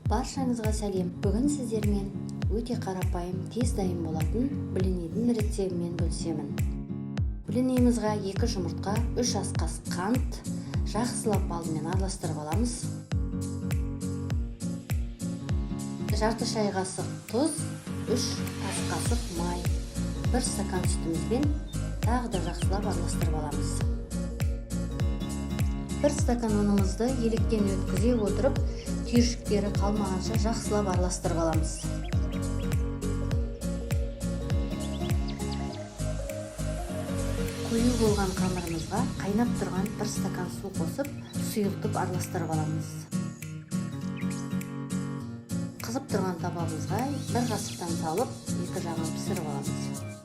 Баршаңызға сәлем. Бүгін сіздермен өте қарапайым, тез дайын болатын блинидің рецебімен бөлісемін. Блинімізға 2 жұмыртқа, 3 ас қасық қант, жақсылап алдымен араластырып аламыз. Жарты шай қасық тұз, 3 ас қасық май, 1 стакан сүтімізбен тағы да жақсылап араластырып аламыз. 1 стакан ұнымызды електен өткізе отырып, түйіршіктері қалмағанша жақсылап араластырып аламыз. Қою болған қамырымызға қайнап тұрған 1 стакан су қосып, сұйылтып араластырып аламыз. Қызып тұрған табағымызға 1 қасықтан салып, 2 жағын пісіріп аламыз.